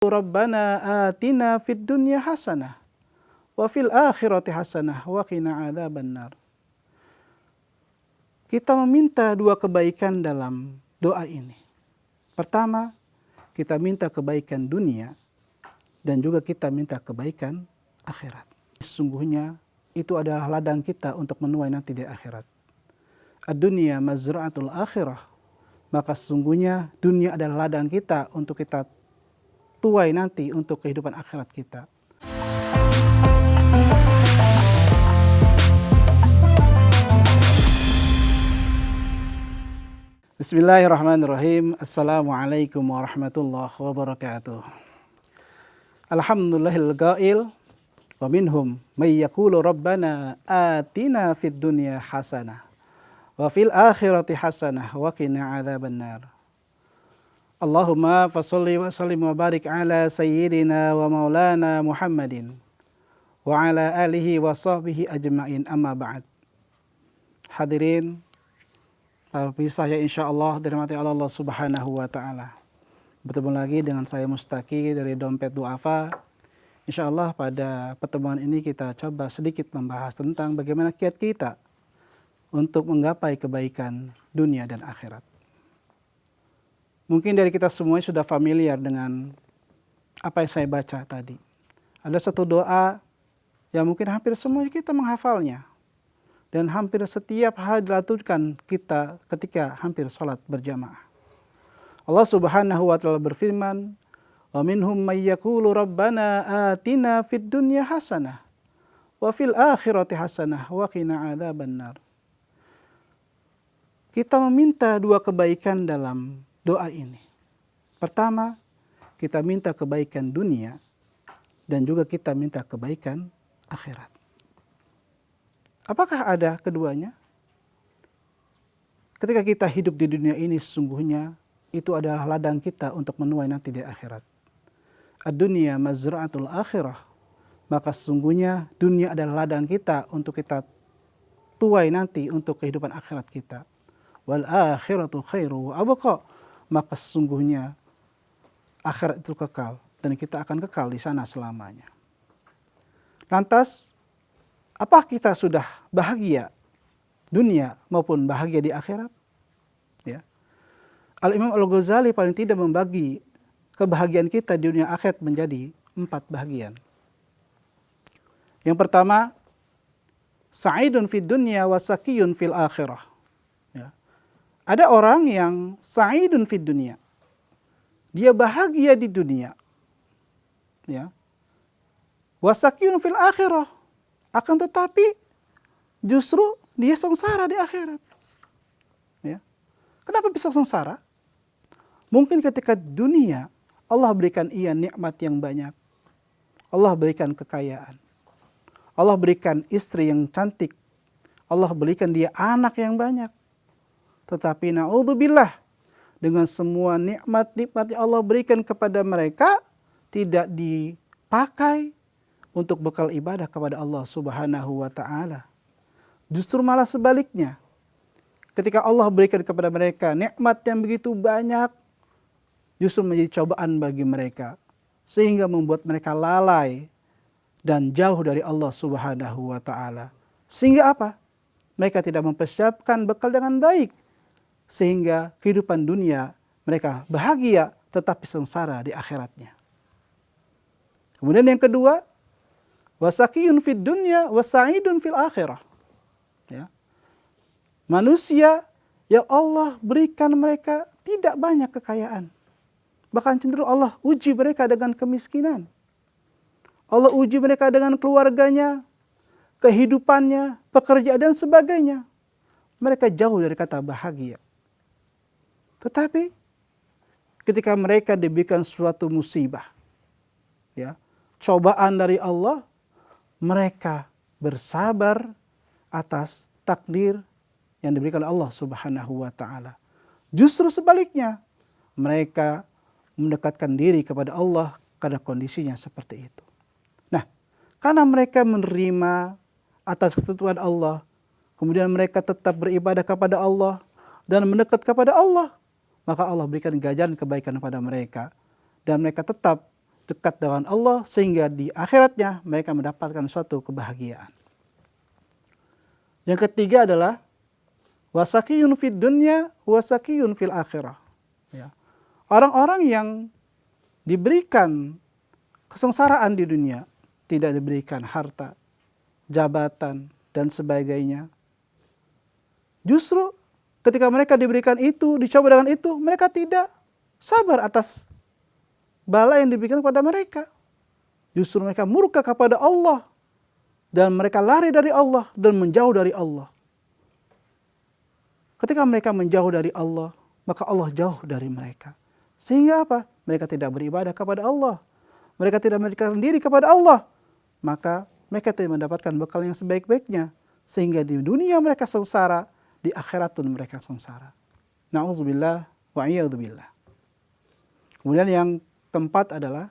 Rabbana atina fid dunya hasanah wa fil akhirati hasanah wa qina adzabannar. Kita meminta dua kebaikan dalam doa ini. Pertama, kita minta kebaikan dunia dan juga kita minta kebaikan akhirat. Sesungguhnya itu adalah ladang kita untuk menuai nanti di akhirat. Ad-dunya mazra'atul akhirah. Maka sesungguhnya dunia adalah ladang kita untuk kita tuai nanti untuk kehidupan akhirat kita. Bismillahirrahmanirrahim. Assalamualaikum warahmatullahi wabarakatuh. Alhamdulillahil qail wa minhum may yaqulu rabbana atina fid dunya hasanah wa fil akhirati hasanah wa qina adzabannar. Allahumma fasholli wa sallim wa barik ala sayyidina wa maulana Muhammadin wa ala alihi wa sahbihi ajma'in, amma ba'd. Hadirin para pemirsa yang insyaallah dirahmati Allah Subhanahu wa taala. Bertemu lagi dengan saya Mustaqi dari Dompet Duafa. Insyaallah pada pertemuan ini kita coba sedikit membahas tentang bagaimana kiat kita untuk menggapai kebaikan dunia dan akhirat. Mungkin dari kita semua sudah familiar dengan apa yang saya baca tadi. Ada satu doa yang mungkin hampir semua kita menghafalnya. Dan hampir setiap hari dilaturkan kita ketika hampir sholat berjamaah. Allah Subhanahu wa taala berfirman, "Wa minhum may yaqulu rabbana atina fid dunya hasanah wa fil akhirati hasanah wa qina adzabannar." Kita meminta dua kebaikan dalam doa ini. Pertama, kita minta kebaikan dunia dan juga kita minta kebaikan akhirat. Apakah ada keduanya? Ketika kita hidup di dunia ini sesungguhnya itu adalah ladang kita untuk menuai nanti di akhirat. Ad-dunya mazra'atul akhirah. Maka sesungguhnya dunia adalah ladang kita untuk kita tuai nanti untuk kehidupan akhirat kita. Wal akhiratu khairu wa abqa. Maka sesungguhnya akhirat itu kekal dan kita akan kekal di sana selamanya. Lantas, apakah kita sudah bahagia dunia maupun bahagia di akhirat? Ya. Al-Imam Al-Ghazali paling tidak membagi kebahagiaan kita di dunia akhirat menjadi 4 bahagian. Yang pertama, sa'idun fid dunya wa sakiyun fil akhirah. Ya. Ada orang yang sa'idun fid dunya. Dia bahagia di dunia. Ya. Wa sakiyun fil akhirah. Akan tetapi justru dia sengsara di akhirat. Ya. Kenapa bisa sengsara? Mungkin ketika dunia Allah berikan ia nikmat yang banyak. Allah berikan kekayaan. Allah berikan istri yang cantik. Allah berikan dia anak yang banyak. Tetapi na'udzubillah, dengan semua nikmat-nikmat yang Allah berikan kepada mereka tidak dipakai untuk bekal ibadah kepada Allah Subhanahu wa taala. Justru malah sebaliknya. Ketika Allah berikan kepada mereka nikmat yang begitu banyak, justru menjadi cobaan bagi mereka sehingga membuat mereka lalai dan jauh dari Allah Subhanahu wa taala. Sehingga apa? Mereka tidak mempersiapkan bekal dengan baik sehingga kehidupan dunia mereka bahagia tetapi sengsara di akhiratnya. Kemudian yang kedua, wasakiyun fid dunya wasa'idun fil akhirah. Ya. Manusia yang Allah berikan mereka tidak banyak kekayaan. Bahkan cenderung Allah uji mereka dengan kemiskinan. Allah uji mereka dengan keluarganya, kehidupannya, pekerjaan dan sebagainya. Mereka jauh dari kata bahagia. Tetapi ketika mereka diberikan suatu musibah, ya, cobaan dari Allah, mereka bersabar atas takdir yang diberikan oleh Allah Subhanahu wa taala. Justru sebaliknya, mereka mendekatkan diri kepada Allah karena kondisinya seperti itu. Nah, karena mereka menerima atas ketentuan Allah, kemudian mereka tetap beribadah kepada Allah dan mendekat kepada Allah, maka Allah berikan ganjaran kebaikan kepada mereka dan mereka tetap dekat dengan Allah sehingga di akhiratnya mereka mendapatkan suatu kebahagiaan. Yang ketiga adalah wasakiyun fid dunya wasakiyun fil akhirah. Ya. Orang-orang yang diberikan kesengsaraan di dunia, tidak diberikan harta, jabatan, dan sebagainya. Justru ketika mereka diberikan itu, dicoba dengan itu, mereka tidak sabar atas bala yang diberikan kepada mereka. Justru mereka murka kepada Allah dan mereka lari dari Allah dan menjauh dari Allah. Ketika mereka menjauh dari Allah, maka Allah jauh dari mereka. Sehingga apa? Mereka tidak beribadah kepada Allah. Mereka tidak mendekatkan diri kepada Allah. Maka mereka tidak mendapatkan bekal yang sebaik-baiknya. Sehingga di dunia mereka sengsara, di akhirat pun mereka sengsara. Na'udzubillah wa iyadzubillah. Kemudian yang keempat adalah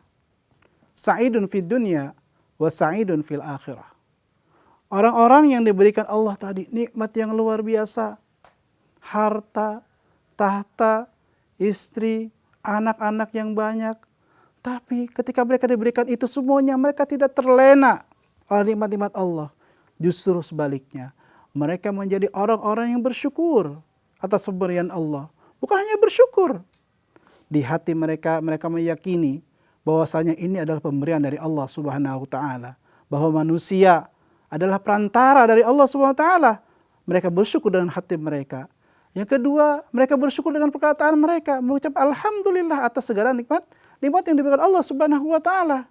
sa'idun fid dunya wa sa'idun fil akhirah. Orang-orang yang diberikan Allah tadi nikmat yang luar biasa. Harta, tahta, istri, anak-anak yang banyak. Tapi ketika mereka diberikan itu semuanya, mereka tidak terlena oleh nikmat-nikmat Allah. Justru sebaliknya, mereka menjadi orang-orang yang bersyukur atas pemberian Allah. Bukan hanya bersyukur. Di hati mereka, mereka meyakini bahwasanya ini adalah pemberian dari Allah Subhanahu wa taala. Bahwa manusia adalah perantara dari Allah Subhanahu wa taala. Mereka bersyukur dengan hati mereka. Yang kedua, mereka bersyukur dengan perkataan mereka, mengucap alhamdulillah atas segala nikmat yang diberikan Allah Subhanahu wa taala.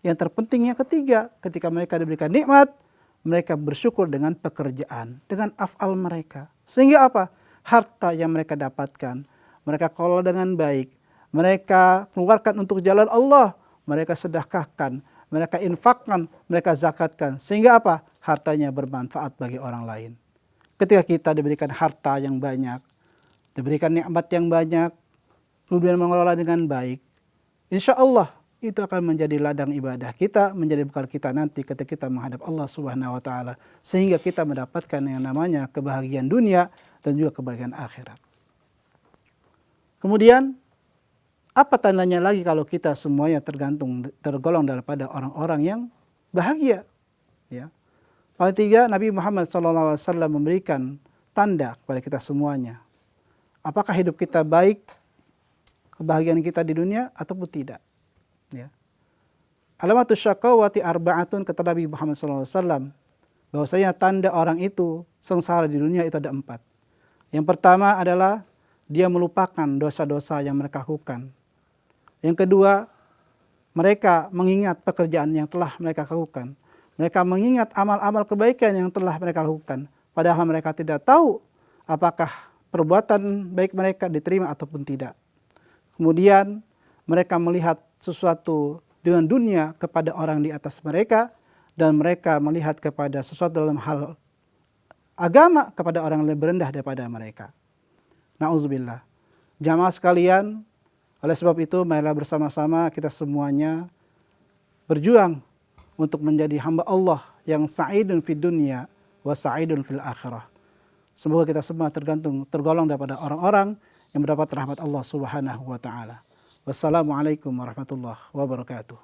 Yang terpenting yang ketiga, ketika mereka diberikan nikmat, mereka bersyukur dengan pekerjaan, dengan af'al mereka. Sehingga apa? Harta yang mereka dapatkan, mereka kelola dengan baik, mereka keluarkan untuk jalan Allah, mereka sedekahkan, mereka infakkan, mereka zakatkan. Sehingga apa? Hartanya bermanfaat bagi orang lain. Ketika kita diberikan harta yang banyak, diberikan nikmat yang banyak, kemudian mengelola dengan baik, insya Allah itu akan menjadi ladang ibadah kita, menjadi bekal kita nanti ketika kita menghadap Allah Subhanahu wa taala, sehingga kita mendapatkan yang namanya kebahagiaan dunia dan juga kebahagiaan akhirat. Kemudian apa tandanya lagi kalau kita semuanya tergolong daripada orang-orang yang bahagia? Ya. Yang ketiga, Nabi Muhammad SAW memberikan tanda kepada kita semuanya. Apakah hidup kita baik, kebahagiaan kita di dunia ataupun tidak? Ya. Alamatus syaqawati arba'atun, kata Nabi Muhammad SAW, bahwasanya tanda orang itu sengsara di dunia itu ada 4. Yang pertama adalah dia melupakan dosa-dosa yang mereka lakukan. Yang kedua, mereka mengingat pekerjaan yang telah mereka lakukan. Mereka mengingat amal-amal kebaikan yang telah mereka lakukan. Padahal mereka tidak tahu apakah perbuatan baik mereka diterima ataupun tidak. Kemudian mereka melihat sesuatu dengan dunia kepada orang di atas mereka. Dan mereka melihat kepada sesuatu dalam hal agama kepada orang yang lebih rendah daripada mereka. Na'udzubillah. Jamaah sekalian, oleh sebab itu marilah bersama-sama kita semuanya berjuang untuk menjadi hamba Allah yang sa'idun fid dunya wa sa'idun fil akhirah. Semoga kita semua tergolong daripada orang-orang yang mendapat rahmat Allah Subhanahu wa taala. Wassalamualaikum warahmatullahi wabarakatuh.